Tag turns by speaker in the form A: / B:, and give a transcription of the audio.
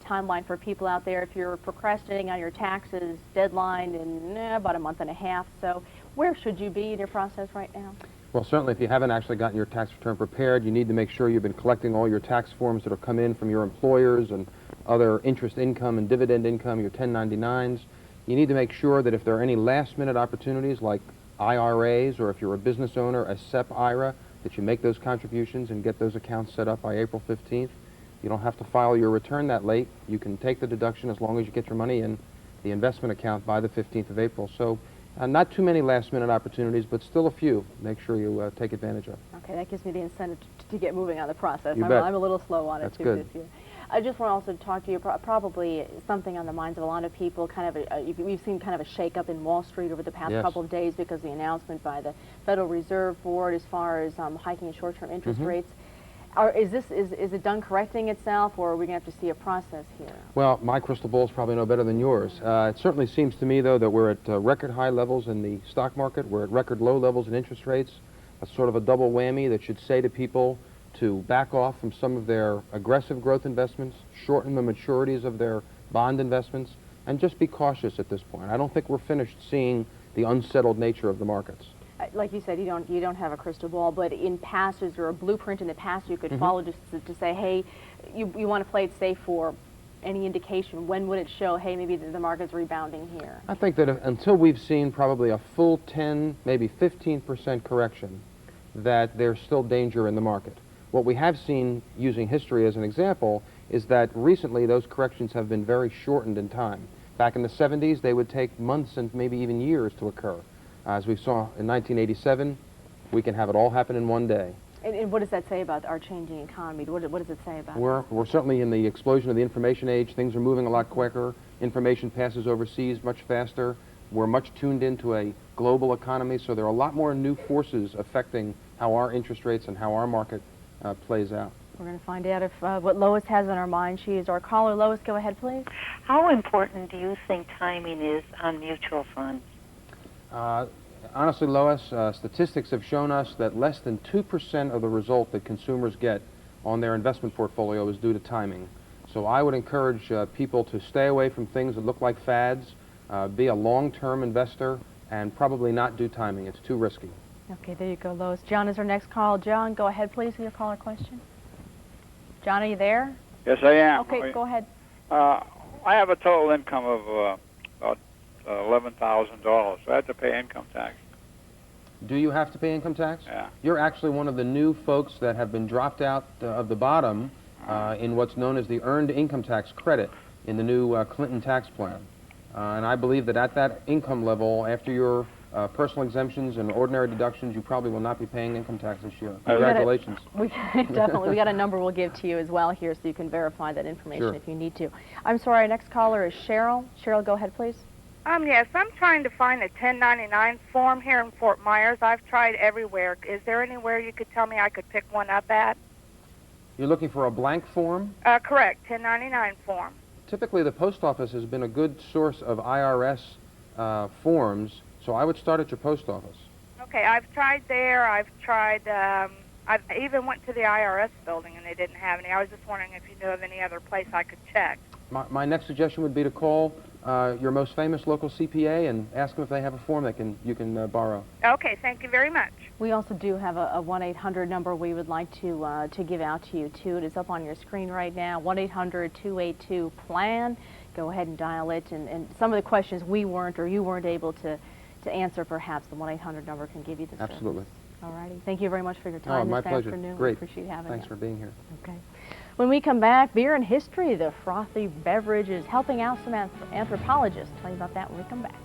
A: timeline for people out there if you're procrastinating on your taxes deadline in about a month and a half. So where should you be in your process right now?
B: Well, certainly if you haven't actually gotten your tax return prepared, you need to make sure you've been collecting all your tax forms that have come in from your employers and other interest income and dividend income, your 1099s. You need to make sure that if there are any last-minute opportunities like IRAs, or if you're a business owner, a SEP IRA, that you make those contributions and get those accounts set up by April 15th. You don't have to file your return that late. You can take the deduction as long as you get your money in the investment account by the 15th of April. So not too many last-minute opportunities, but still a few. Make sure you take advantage of.
A: Okay, that gives me the incentive to get moving on the process.
B: You bet.
A: I'm a little slow on it
B: That's
A: too
B: good.
A: this year. I just want to also talk to you, probably something on the minds of a lot of people, kind of we've seen kind of a shake-up in Wall Street over the past
B: Yes.
A: couple of days because of the announcement by the Federal Reserve Board as far as hiking short-term interest rates. Is it done correcting itself, or are we going to have to see a process here?
B: Well, my crystal ball is probably no better than yours. It certainly seems to me, though, that we're at record high levels in the stock market. We're at record low levels in interest rates. That's sort of a double whammy that should say to people to back off from some of their aggressive growth investments, shorten the maturities of their bond investments, and just be cautious at this point. I don't think we're finished seeing the unsettled nature of the markets.
A: Like you said, you don't have a crystal ball, but in past, is there a blueprint in the past you could follow just to say, hey, you want to play it safe for any indication? When would it show, hey, maybe the market's rebounding here?
B: I think that until we've seen probably a full 10, maybe 15% correction, that there's still danger in the market. What we have seen, using history as an example, is that recently those corrections have been very shortened in time. Back in the 70s, they would take months and maybe even years to occur. As we saw in 1987, we can have it all happen in one day.
A: And what does that say about our changing economy? What does it say about that?
B: We're certainly in the explosion of the information age. Things are moving a lot quicker. Information passes overseas much faster. We're much tuned into a global economy, so there are a lot more new forces affecting how our interest rates and how our market plays out.
A: We're going to find out if what Lois has on her mind. She is our caller. Lois, go ahead, please.
C: How important do you think timing is on mutual funds?
B: Honestly, Lois, statistics have shown us that less than 2% of the result that consumers get on their investment portfolio is due to timing. So I would encourage people to stay away from things that look like fads, be a long-term investor, and probably not do timing. It's too risky.
A: Okay, there you go, Lois. John is our next call. John, go ahead, please, with your caller question. John, are you there?
D: Yes, I am.
A: Okay, go ahead.
D: I have a total income of about $11,000, so I have to pay income tax.
B: Do you have to pay income tax?
D: Yeah.
B: You're actually one of the new folks that have been dropped out of the bottom in what's known as the earned income tax credit in the new Clinton tax plan. And I believe that at that income level, after your personal exemptions and ordinary deductions, you probably will not be paying income tax this year. Congratulations.
A: Definitely. We got a number we'll give to you as well here so you can verify that information
B: Sure.
A: if you need to. I'm sorry, our next caller is Cheryl. Cheryl, go ahead, please.
E: Yes, I'm trying to find a 1099 form here in Fort Myers. I've tried everywhere. Is there anywhere you could tell me I could pick one up at?
B: You're looking for a blank form?
E: Correct, 1099 form.
B: Typically, the post office has been a good source of IRS forms, so I would start at your post office.
E: Okay, I've tried there. I've tried, I even went to the IRS building and they didn't have any. I was just wondering if you knew of any other place I could check.
B: My next suggestion would be to call your most famous local CPA and ask them if they have a form that you can borrow.
E: Okay, thank you very much.
A: We also do have a 1-800 number we would like to give out to you, too. It is up on your screen right now, 1-800-282-PLAN. Go ahead and dial it. And some of the questions we weren't or you weren't able to answer, perhaps the 1-800 number can give you the service.
B: Absolutely.
A: All righty. Thank you very much for your time
B: my
A: this
B: pleasure.
A: afternoon.
B: Great.
A: Appreciate having
B: Thanks
A: you.
B: for being here.
A: Okay. When we come back, beer and history, the frothy beverage is helping out some anthropologists. Tell you about that when we come back.